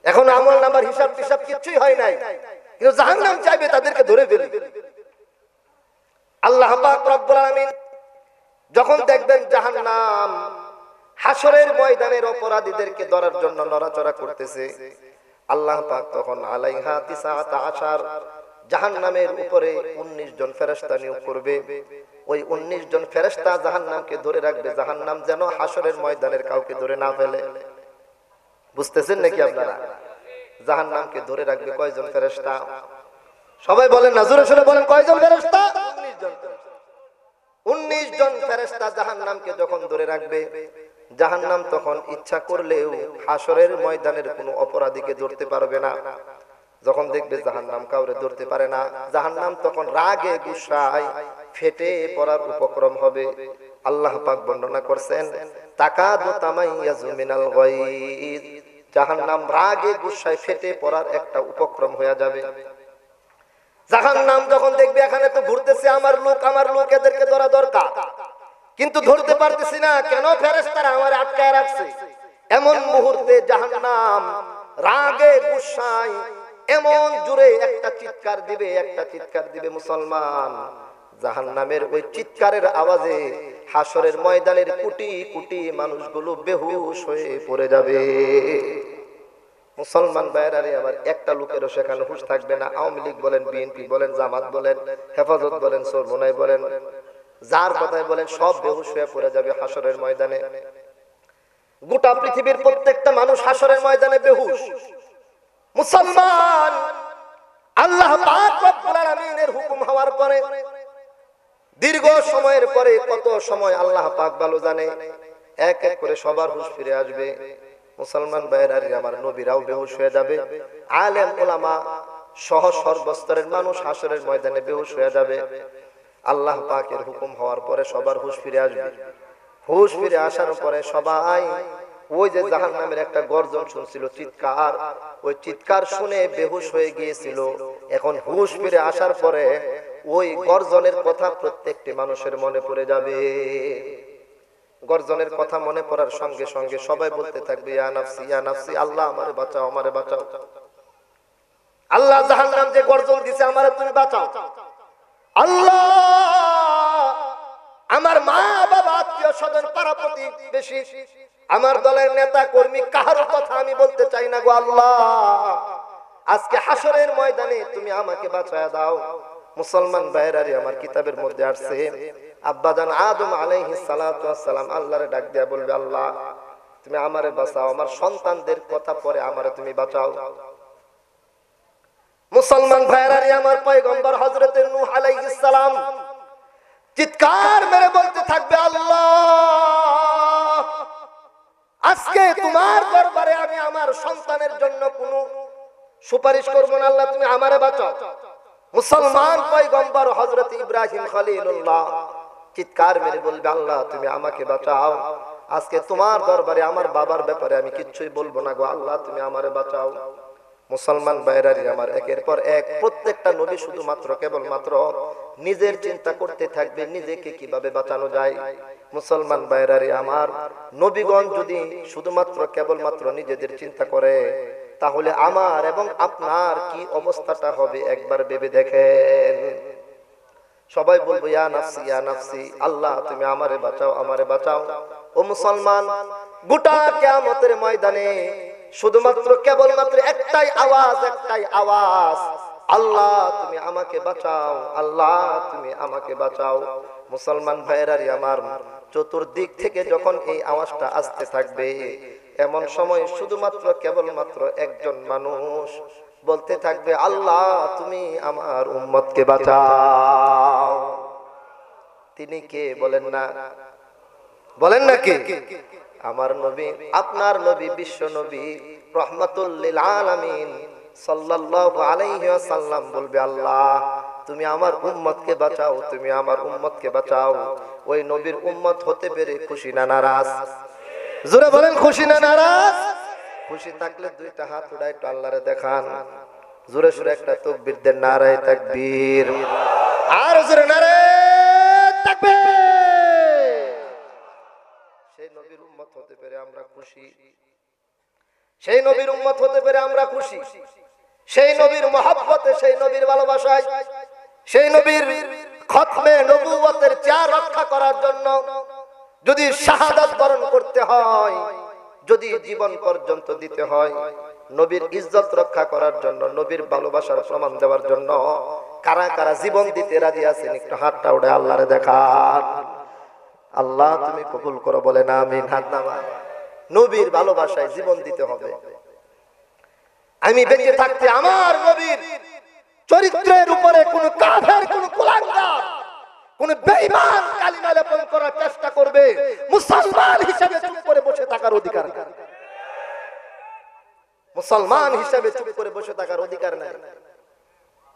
এখন আমল নাম্বার হিসাব টিসাব কিছুই হয় নাই, কিন্তু জাহান্নাম চাইবে তাদেরকে ধরে ফেলি। আল্লাহ পাক রব্বুল আলামিন যখন দেখবেন জাহান্নাম হাসরের ময়দানের অপরাধীদেরকে ধরার জন্য নড়াচড়া করতেছে, আল্লাহ পাক তখন আলাইহা 19 জাহান্নামের উপরে 19 জন ফেরেশতা নিয়োগ করবে। ওই 19 জন ফেরেশতা জাহান্নামকে ধরে রাখবে, জাহান্নাম যেন হাসরের ময়দানের কাউকে ধরে না ফেলে। বুঝতেছেন নাকি আপনারা? জাহান্নামকে ধরে রাখবে কয়জন ফেরেশতা? সবাই বলেন না, জোরে সোরে বলেন, কয়জন ফেরেশতা? 19 জন। 19 জন ফেরেশতা জাহান্নামকে যখন ধরে রাখবে, জাহান্নাম তখন ইচ্ছা করলেও হাসরের ময়দানের কোনো অপরাধীকে ধরতে পারবে না। যখন দেখবে জাহান্নাম কাউরে ধরতে পারে না, জাহান্নাম তখন রাগে গুসায় ফেটে পড়ার উপক্রম হবে। আল্লাহ পাক বর্ণনা করছেন, তাকাদু তামাইয়াজু মিনাল গায়জ, জাহান্নাম রাগে গুসায় ফেটে পড়ার একটা উপক্রম হয়ে যাবে। জাহান্নাম যখন দেখবে এখানে তো ঘুরতেছে আমার লোক, এদেরকে ধরা দরকার, কিন্তু ধরতে পারতেছি না, কেন ফেরেশতারা আমারে আটকায় রাখছে। এমন মুহূর্তে জাহান্নাম রাগে গুসায় এমন জোরে একটা চিৎকার দিবে, মুসলমান, জাহান্নামের ওই চিৎকারের আওয়াজে হাসরের ময়দানের কোটি কোটি মানুষগুলো বেহুশ হয়ে পড়ে যাবে। মুসলমান ভাইয়েরা আবার, একটা লোকেরও সেখানে হুঁশ থাকবে না। আওয়ামী লীগ বলেন, বিএনপি বলেন, জামাত বলেন, হেফাজত বলেন, চরমোনাই বলেন, যার কথাই বলেন, সব বেহুশ হয়ে পড়ে যাবে হাসরের ময়দানে। গোটা পৃথিবীর প্রত্যেকটা মানুষ হাসরের ময়দানে বেহুশ। মুসলমান, আল্লাহ পাক রব্বুল আলামিনের হুকুম হওয়ার পরে দীর্ঘ সময়ের পরে, কত সময় আল্লাহ পাক ভালো জানে, এক এক করে সবার হুঁশ ফিরে আসবে। মুসলমান ভাইয়েরা আমার, নবীরাও বেহুশ হয়ে যাবে, আলেম ওলামা সহ সর্বস্তরের মানুষ হাসরের ময়দানে বেহুশ হয়ে যাবে। আল্লাহ পাকের হুকুম হওয়ার পরে সবার হুঁশ ফিরে আসবে। হুঁশ ফিরে আসার পরে সবাই ওই যে জাহান্নামের একটা গর্জন শুনছিল, চিৎকার, ওই চিৎকার শুনে বেহুশ হয়ে গিয়েছিল। এখন হুঁশ ফিরে আসার পরে ওই গর্জনের কথা প্রত্যেকটি মানুষের মনে পড়ে যাবে। গর্জনের কথা মনে পড়ার সঙ্গে সঙ্গে সবাই বলতে থাকবে, ইয়া নাফসি ইয়া নাফসি, আল্লাহ আমারে বাঁচাও, আমারে বাঁচাও। আল্লাহ জাহান্নাম যে গর্জন দিছে, আমারে তুমি বাঁচাও। আল্লাহ, আমার মা বাবা, আত্মীয় স্বজন, পাড়া প্রতিবেশী, আমার দলের নেতা কর্মী, কারো কথা আমি বলতে চাই না গো আল্লাহ, আজকে হাসরের ময়দানে তুমি আমাকে বাঁচায়া দাও। মুসলমান ভাইয়েরা আমার, কিতাবের মধ্যে আসছে, আব্বাজান আদম আলাইহিস সালাতু ওয়াস সালাম আল্লাহরে ডাক দিয়া বলবে, আল্লাহ তুমি আমারে বাঁচাও, আমার সন্তানদের কথা পরে আমারে তুমি বাঁচাও। মুসলমান ভাইয়েরা আমার, পয়গম্বর হযরত নূহ আলাইহিস সালাম চিৎকার মেরে বলতে থাকবে, আল্লাহ আজকে তোমার দরবারে আমি আমার সন্তানের জন্য কোনো সুপারিশ করব না, আল্লাহ তুমি আমারে বাঁচাও। মুসলমান পয়গম্বর হযরত ইব্রাহিম খলিলুল্লাহ চিৎকার মেরে বলবে, আল্লাহ তুমি আমাকে বাঁচাও, আজকে তোমার দরবারে আমার বাবার ব্যাপারে আমি কিচ্ছুই বলবো না গো আল্লাহ, তুমি আমারে বাঁচাও। মুসলমান ভাইরা আমার, একের পর এক প্রত্যেকটা নবী শুধুমাত্র কেবলমাত্র নিজের চিন্তা করতে থাকবে, নিজেকে কিভাবে বাঁচানো যায়। মুসলমান ভাইরা আমার, নবীগণ যদি শুধুমাত্র কেবলমাত্র নিজেদের চিন্তা করে, তাহলে আমার এবং আপনার কি অবস্থাটা হবে একবার ভেবে দেখেন। সবাই বলবো ইয়া নাফসি ইয়া নাফসি, আল্লাহ তুমি আমারে বাঁচাও আমারে বাঁচাও। ও মুসলমান, গোটা কিয়ামতের ময়দানে শুধুমাত্র কেবলমাত্র একটাই আওয়াজ, আল্লাহ তুমি আমাকে বাঁচাও, আল্লাহ তুমি আমাকে বাঁচাও। মুসলমান ভাইয়েরারি আমার, চতুর্দিক থেকে যখন এই আওয়াজটা আসতে থাকবে, এমন সময় শুধুমাত্র কেবলমাত্র একজন মানুষ বলতে থাকবে, আল্লাহ তুমি আমার উম্মতকে বাঁচাও। তিনি কে বলেন না? বলেন না কে? আমার নবী, আপনার নবী, বিশ্ব নবী রাহমাতুল লিল আলামিন সাল্লাল্লাহু আলাইহি ওয়াসাল্লাম বলবে, আল্লাহ তুমি আমার উম্মতকে বাঁচাও, তুমি আমার উম্মতকে বাঁচাও। ওই নবীর উম্মত হতে পেরে খুশি না নারাজ? জোরে বলেন, খুশি না নারাজ? খুশি থাকলে দুইটা হাত উঠায় একটু আল্লাহরে দেখান, জোরে সুরে একটা তাকবীর দেন, নারায়ে তাকবীর, আর জোরে নারায়ে তাকবীর। সেই নবীর উম্মত হতে পেরে আমরা খুশি, সেই নবীর উম্মত হতে পেরে আমরা খুশি। সেই নবীর মহব্বতে, সেই নবীর ভালোবাসায়, সেই নবীর খতমে নবুয়তের চেয়ার রক্ষা করার জন্য যদি শাহাদাত বরণ করতে হয়, যদি জীবন পর্যন্ত দিতে হয়, নবীর ইজ্জত রক্ষা করার জন্য, নবীর ভালোবাসার প্রমাণ দেওয়ার জন্য কারা কারা জীবন দিতে রাজি আছেন? একটু হাতটা উঠে আল্লাহরে দেখান। আল্লাহ তুমি কবুল করো, বলেন আমিন। হাত নামান। নবীর ভালোবাসায় জীবন দিতে হবে। আমি বেঁচে থাকতে আমার নবীর চরিত্রের উপরে কোন কাফের, কোন কুলাঙ্গার, কোন বেঈমান কালিমা লেপন করার চেষ্টা করবে, মুসলমান হিসেবে চুপ করে বসে থাকার অধিকার নেই। মুসলমান হিসেবে চুপ করে বসে থাকার অধিকার নাই।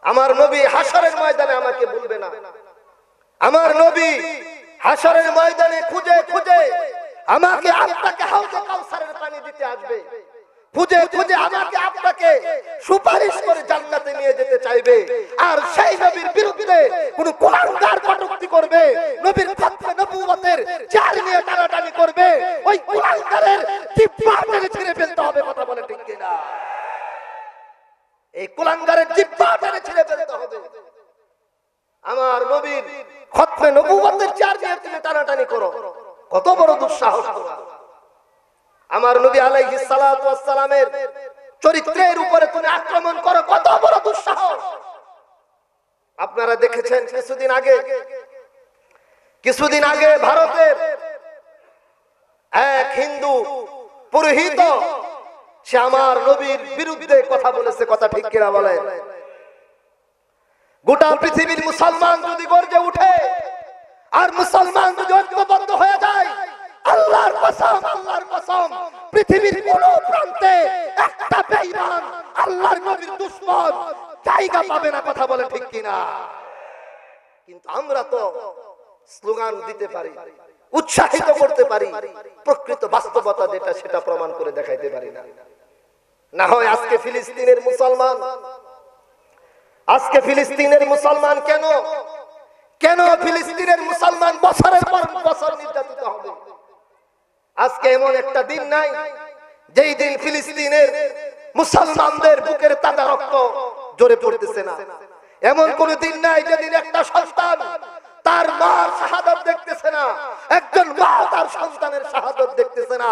আমার নবী হাশরের ময়দানে আমাকে বলবে না, আমার নবী হাশরের ময়দানে খুঁজে খুঁজে আমাকে আপনাকে হাউজে কাউসারের পানি দিতে আসবে, খুঁজে খুঁজে আমাকে আপনাকে সুপারিশ করে জান্নাতে নিয়ে যেতে চাইবে। আর সেই নবীর বিরুদ্ধে কোন কুলাঙ্গার কটূক্তি করবে, নবীর খতমে নবুয়তের চার নিয়ে টানাটানি করবে, ওই কুলাঙ্গারের জিহ্বা টেনে ছিঁড়ে ফেলতে হবে। কথা বলে ঠিক কিনা? এই কুলাঙ্গারের জিহ্বা টেনে ছিঁড়ে ফেলতে হবে। আমার নবীর খতমে নবুয়তের চার নিয়ে তুমি টানাটানি করো, কত বড় দুঃসাহস তোমার! আমার নবী আলাইহিস সালাতু ওয়াস সালামের চরিত্রের উপরে তুমি আক্রমণ করো, কত বড় দুঃসাহস! আপনারা দেখেছেন কিছুদিন আগে ভারতের এক হিন্দু পুরোহিত, সে আমার নবীর বিরুদ্ধে কথা বলেছে। কথা ঠিক কিনা বলেন? গোটা পৃথিবীর মুসলমান যদি গর্জে উঠে আর মুসলমান যদি ঐক্যবদ্ধ হয়ে যায়, আল্লাহর কসম, পৃথিবীর কোন প্রান্তে একটা বেঈমান, আল্লাহর নবীর দুশমন জায়গা পাবে না। কথা বলে ঠিক কিনা? কিন্তু আমরা তো স্লোগান দিতে পারি, উৎসাহিত করতে পারি, প্রকৃত বাস্তবতা যেটা সেটা প্রমাণ করে দেখাইতে পারি না। না হয় আজকে ফিলিস্তিনের মুসলমান কেন ফিলিস্তিনের মুসলমান বছরের পর বছর নির্যাতিত হবে? আজকে এমন একটা দিন নাই যেই দিন ফিলিস্তিনের মুসলমানদের বুকের তাজা রক্ত ঝরে পড়তেছে না। এমন কোন দিন নাই যেদিন একটা সন্তান তার মার শাহাদাত দেখতেছে না, একজন মা তার সন্তানের শাহাদাত দেখতেছে না,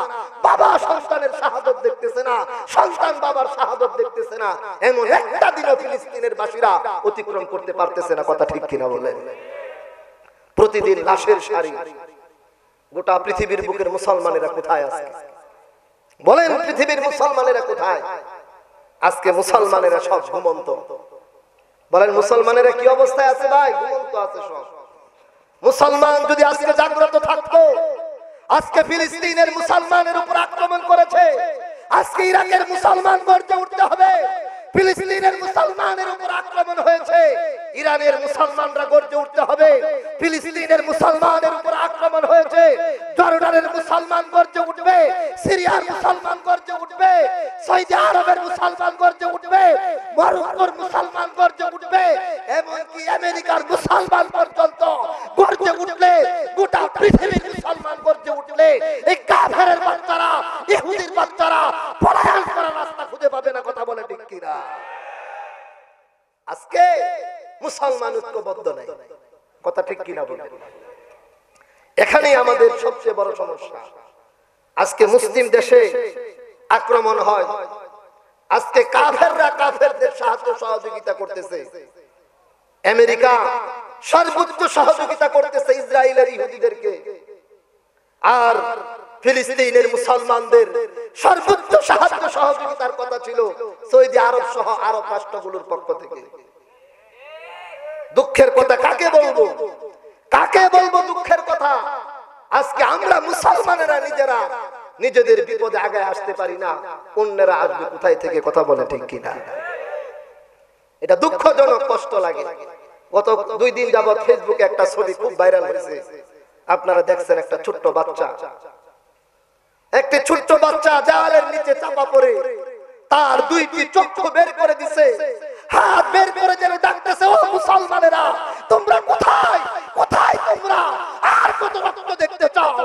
বাবা সন্তানের শাহাদাত দেখতেছে না, সন্তান বাবার শাহাদাত দেখতেছে না। এমন একটা দিনও ফিলিস্তিনের বাসীরা অতিক্রম করতে পারতেছে না। কথা ঠিক কিনা বলেন? প্রতিদিন লাশের সারি। গোটা পৃথিবীর বুকের মুসলমানেরা কোথায় আছে? বলেন, পৃথিবীর মুসলমানেরা কোথায়? আজকে মুসলমানেরা সব ঘুমন্ত। বলেন, মুসলমানেরা কি অবস্থায় আছে? ভাই, ঘুমন্ত আছে সব। মুসলমান যদি আজকে জাগ্রত থাকতো, আজকে ফিলিস্তিনের মুসলমানের উপর আক্রমণ করেছে, আজকে ইরাকের মুসলমান গর্জে উঠতে হবে। ফিলিস্তিনের মুসলমানের উপর আক্রমণ হয়েছে, ইরানের মুসলমানরা গর্জে উঠতে হবে। ফিলিস্তিনের মুসলমানের উপর আক্রমণ হয়েছে, জর্ডানের মুসলমান গর্জে উঠবে, সিরিয়ার মুসলমান গর্জে উঠবে, সৌদি আরবের মুসলমান গর্জে উঠবে, মরক্কোর মুসলমান গর্জে উঠবে, এমনকি আমেরিকার মুসলমান পর্যন্ত গর্জে উঠলে, গোটা পৃথিবীর মুসলমান গর্জে উঠলে, এই কাফেরের বাচ্চারা, ইহুদির বাচ্চারা পলায়ন করার রাস্তা খুঁজে পাবে না। কিনা? আজকে মুসলমান ঐক্যবদ্ধ নাই, কথা ঠিক কিনা বলেন? এখানেই আমাদের সবচেয়ে বড় সমস্যা। আজকে মুসলিম দেশে আক্রমণ হয়, আজকে কাফেররা কাফেরদের সাহায্য সহযোগিতা করতেছে, আমেরিকা সর্বোচ্চ সহযোগিতা করতেছে ইসরায়েলের ইহুদিদেরকে, আর ফিলিস্তিনের মুসলমানদের সর্বোচ্চ সাহায্য সহযোগিতার কথা ছিল সৌদি আরব সহ আরব রাষ্ট্রগুলোর পক্ষ থেকে। দুঃখের কথা কাকে বলবো, কাকে বলবো দুঃখের কথা? আজকে আমরা মুসলমানেরা নিজেরা নিজেদের বিপদে আগে আসতে পারি না, অন্যরা আসবে কোথায় থেকে? কথা বলে ঠিক কিনা? এটা দুঃখজনক, কষ্ট লাগে। গত 2 দিন যাবত ফেসবুকে একটা ছবি খুব ভাইরাল হয়েছে, আপনারা দেখছেন। একটা ছোট্ট বাচ্চা, একটি ছোট্ট বাচ্চা দেওয়ালের নিচে চাপা পড়ে তার 2টি চক্ষু বের করে দিছে, হাত বের করে যেন ডাকতেছে, ও মুসলমানেরা তোমরা কোথায়, কোথায় তোমরা? আর কত রক্ত দেখতে চাও?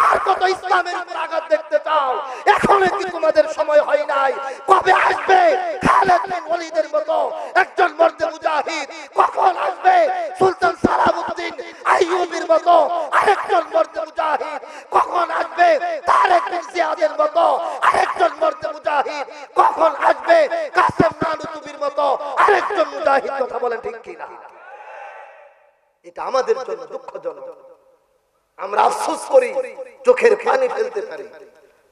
আর কত ইসলামের উপর আঘাত দেখতে চাও? এখনো কি তোমাদের সময় হয় নাই? কবে আসবে খালেদ বিন ওয়ালিদের মতো একজন মর্দে মুজাহিদ? কখন আসবে সুলতান সালাউদ্দিন আইয়ুবীর মতো আরেকজন মর্দে মুজাহিদ? কখন আসবে তারেক বিন জিয়াদের মতো আরেকজন মর্দে মুজাহিদ? কখন আসবে কাসেম নানুতুবির মতো আরেকজন মুজাহিদ? কথা বলেন ঠিক কিনা? এটা আমাদের জন্য দুঃখজনক। আমরা আফসোস করি, চোখের পানি ফেলতে পারি,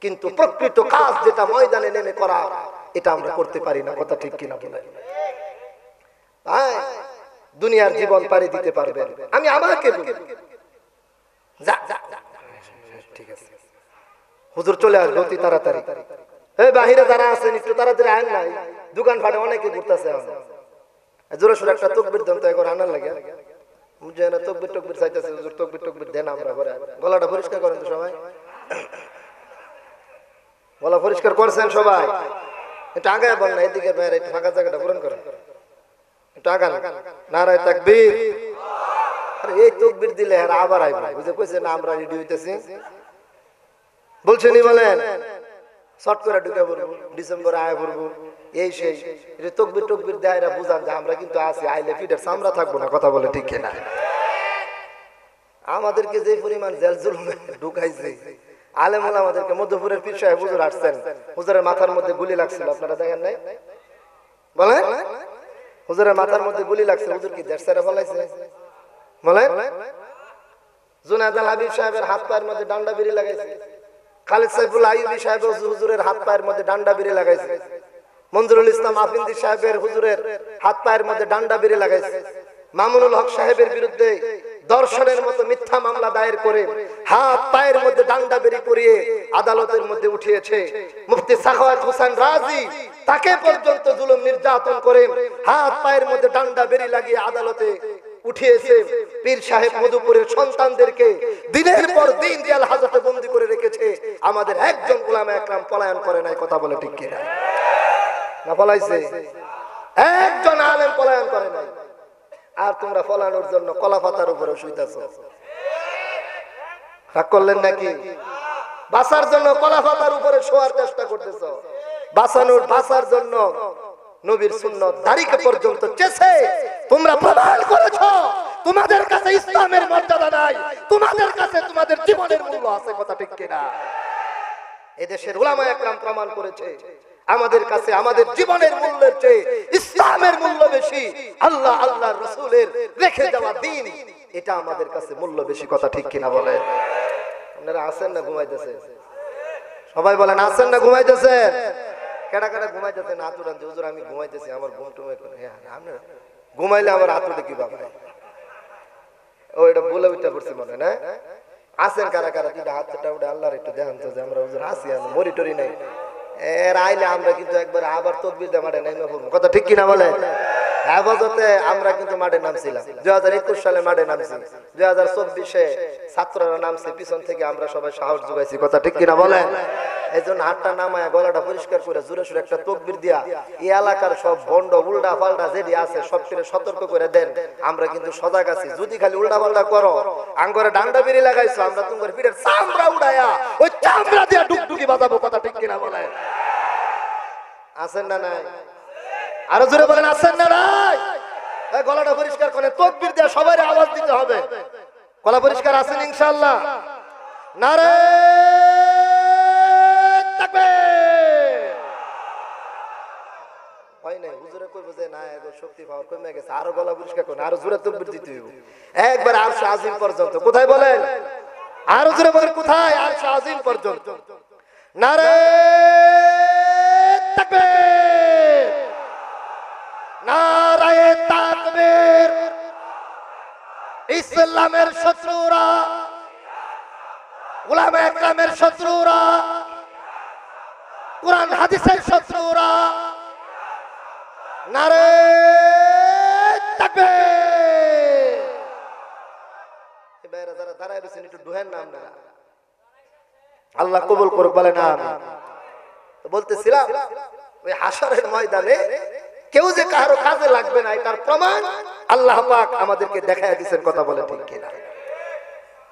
কিন্তু প্রকৃত কাজ যেটা ময়দানে নেমে করা, এটা আমরা করতে পারি না। কথা ঠিক কিনা বলেন? ভাই, দুনিয়ার জীবন পাড়ি দিতে পারবেন। আমি আমাকে বলি, ঠিক আছে হুজুর চলে আসবে অতি তাড়াতাড়ি। এই বাহিরে যারা আছেন একটু তাড়াতাড়ি আইন নাই, দোকান ফাটে অনেকে ঘুরতেছে। জোরে সোরে একটা তকবীর দেন তো, এখন আনার লাগে বুঝে না। তকবীর টকবীর চাইতেছে হুজুর, তকবীর টকবীর দেন। আমরা করে গলাটা পরিষ্কার করেন তো সবাই, গলা পরিষ্কার করছেন সবাই? একটু আগায় বল না, এদিকে বাইরে একটু ফাঁকা জায়গাটা পূরণ করেন, একটু আগান। নারায়ে তাকবীর। আরে এই তকবীর দিলে আর আবার আইবে, বুঝে কইছে না আমরা রেডি হইতেছি বলছেনই, বলেন শর্ট করে ঢুকে পড়বো, ডিসেম্বরে আয় পড়বো, এই সেই তকবীর টকবীর দেয় এরা বুঝান যে আমরা কিন্তু আছি, আইলে পিঠের চামড়া থাকবো না। কথা বলে ঠিক কিনা? আমাদেরকে যে পরিমাণ জেল জুলুমে ঢুকাইছে, আলেম ওলামা আমাদেরকে, মধ্যপুরের পীর সাহেব হুজুর আসছেন, হুজুরের মাথার মধ্যে গুলি লাগছিল, আপনারা দেখেন নাই? বলেন হুজুরের মাথার মধ্যে গুলি লাগছে, হুজুর কি দেড় সাইরা ফলাইছে? বলেন জুনায়েদ আল হাবিব সাহেবের হাত পায়ের মধ্যে ডান্ডা বিড়ি লাগাইছে, খালিদ সাইফুল আইয়ুবী সাহেব হুজুরের হাত পায়ের মধ্যে ডান্ডা বিড়ি লাগাইছে, মঞ্জুরুল ইসলাম আফিন্দি সাহেবের হুজুরের হাত পায়ের মধ্যে ডান্ডা বিড়ি লাগাইছে, মামুনুল হক সাহেবের বিরুদ্ধে দর্শনের মতো মিথ্যা মামলা দায়ের করে হাত পায়ের মধ্যে ডান্ডা বেরি করিয়ে আদালতের মধ্যে উঠিয়েছে। মুফতি সাখাওয়াত হোসেন রাজি তাকে পর্যন্ত জুলুম নির্যাতন করে হাত পায়ের মধ্যে ডান্ডা বেরি লাগিয়ে আদালতে উঠিয়েছে। পীর সাহেব মধুপুরের সন্তানদেরকে দিনের পর দিন জেল হাজতে বন্দী করে রেখেছে। আমাদের একজন উলামা একরাম পলায়ন করে নাই। কথা বলে ঠিক কিনা? না পলাইছে? একজন আলেম পলায়ন করে নাই। আর তোমরা ফলানোর জন্য কলা পাতার উপরে শুইতেছ। রাগ করলেন নাকি? বাঁচার জন্য কলা পাতার উপরে শোয়ার চেষ্টা করতেছ। বাঁচার জন্য নবীর সুন্নাত দাড়িকে পর্যন্ত চেষে তোমরা প্রমাণ করেছো তোমাদের কাছে ইসলামের মর্যাদা নাই, তোমাদের কাছে তোমাদের জীবনের মূল্য আছে। কথা ঠিক কিনা? এদেশের উলামা একরাম প্রমাণ করেছে আমাদের কাছে আমাদের জীবনের মূল্যের চেয়ে ইসলামের মূল্য বেশি। আল্লাহ আল্লাহর রাসূলের রেখে যাওয়া দ্বীন, এটা আমাদের কাছে মূল্য বেশি। কথা ঠিক কিনা বলেন? আপনারা আছেন না ঘুমাইতেছেন? সবাই বলেন আছেন না ঘুমাইতেছেন? কেডা কেডা ঘুমাইতেছেন? হাত উঠান। হুজুর আমি ঘুমাইতেছি, আমার ঘুম টুমে। আপনারা ঘুমাইলে আমার হাত উঠে কি বাবা? ও এটা বলে উঠতে পড়ছি মনে না? আছেন কারা কারা? দুইটা হাতটা উঠে আল্লাহর একটু দেখান তো যে আমরা হুজুর আছি, আমি মরি টরি নাই। এর আইলে আমরা কিন্তু একবার আবার তকবীর দিয়ে মাঠে নামে পড়বো। কথা ঠিক কিনা বলে? হেফাজতে আমরা কিন্তু মাঠে নামছিলাম 2021 সালে মাঠে নামছি, 2024-এ ছাত্ররা নামছে, পিছন থেকে আমরা সবাই সাহস যোগাইছি। কথা ঠিক কিনা বলেন? এই জন্য হাতটা নামায় গলাটা পরিষ্কার করে জোরে সোরে একটা তকবীর দিয়া এই এলাকার সব বন্ড উল্টা পাল্টা যেটি আছে সবকিছু সতর্ক করে দেন। আমরা কিন্তু সজাগ আছি। যদি খালি উল্টা পাল্টা করো, আঙ্গরে ডান্ডা বেরি লাগাইছো, আমরা তোমার পিঠের চামড়া উড়াইয়া ওই চামড়া দিয়া ডুকডুকি বাজাবো। কথা ঠিক কিনা বলেন? আছেন না নাই? আরো জোরে বলেন আছেন না নাই? এই গলাটা পরিষ্কার করে তাকবীর দিয়ে সবাই আওয়াজ দিতে হবে। গলা পরিষ্কার আছেন ইনশাআল্লাহ? নারে তাকবীর। হয় নাই হুজুরে কই বুঝে না এগো শক্তি পাওয়ার কমে গেছে, আরো গলা পরিষ্কার করুন, আরো জোরে তাকবীর দিতে হবে একবার আরশ আজিম পর্যন্ত। কোথায় বলেন? আরো জোরে বলেন কোথায়? আরশ আজিম পর্যন্ত। নারে তাকবীর, নারায়ে তাকবীর। ইসলামের শত্রুরা, উলামায়ে কেরামের শত্রুরা, কুরআন হাদিসের শত্রুরা, নারে তাকবীর। এবারে যারা দাঁড়ায় রয়েছেন একটু দুহের নাম না, আল্লাহ কবুল করুক বলে না। আমি তো বলতেছিলাম ওই হাশরের ময়দানে কেউ যে কারো কাজে লাগবে না এটার প্রমাণ আল্লাহ পাক আমাদেরকে দেখায় দিয়েছেন। কথা বলে ঠিক কিনা?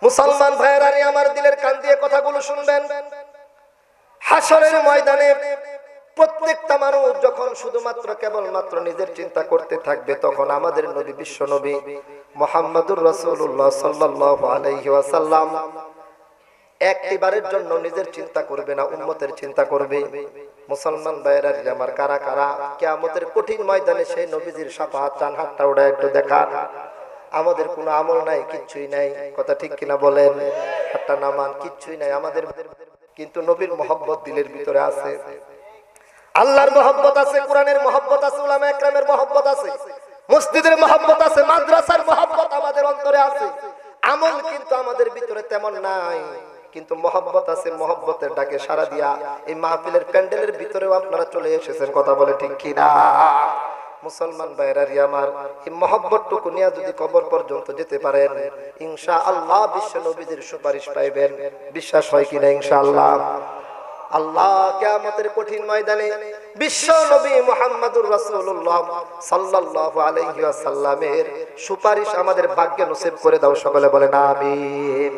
মুসলমান ভাইয়েরা আমার দিলের কান দিয়ে কথাগুলো শুনবেন। হাশরের ময়দানে প্রত্যেকটা মানুষ যখন শুধুমাত্র কেবলমাত্র নিজের চিন্তা করতে থাকবে, তখন আমাদের নবী বিশ্ব নবী মুহাম্মদুর রাসূলুল্লাহ সাল্লাল্লাহু আলাইহি ওয়াসাল্লাম একটিবারের জন্য নিজের চিন্তা করবে না, উম্মতের চিন্তা করবে। মুসলমান ভাইয়েরা আমার কারা কারা কিয়ামতের কঠিন ময়দানে সেই নবীজির শাফাআত চান? হাতটা উঠায় একটু দেখান। আমাদের কোনো আমল নাই, কিচ্ছুই নাই। কথা ঠিক কিনা বলেন? হাতটা নামান। কিচ্ছুই নাই আমাদের, কিন্তু নবীর মহব্বত দিলের ভিতরে আছে, আল্লাহর মহব্বত আছে, কোরআনের মহব্বত আছে, উলামায়ে কেরামের মহব্বত আছে, মসজিদের মহব্বত আছে, মাদ্রাসার মহব্বত আমাদের অন্তরে আছে। আমল কিন্তু আমাদের ভিতরে তেমন নাই, কিন্তু মহব্বত আছে। মহব্বতের ডাকে সাড়া দিয়া এই মাহফিলের প্যান্ডেলের ভিতরেও আপনারা চলে এসেছেন। কথা বলে ঠিক কিনা? মুসলমান ভাইরা আমার এই মহব্বতটুকু নিয়ে যদি কবর পর্যন্ত যেতে পারেন, ইনশাআল্লাহ বিশ্ব নবীদের সুপারিশ পাইবেন। বিশ্বাস হয় কিনা? ইনশাআল্লাহ। আল্লাহ কিয়ামতের কঠিন ময়দানে বিশ্ব নবী মুহাম্মদুর রাসূলুল্লাহ সাল্লাল্লাহু আলাইহি ওয়াসাল্লামের সুপারিশ আমাদের ভাগ্যে নসিব করে দাও। সকলে বলেন আমিন।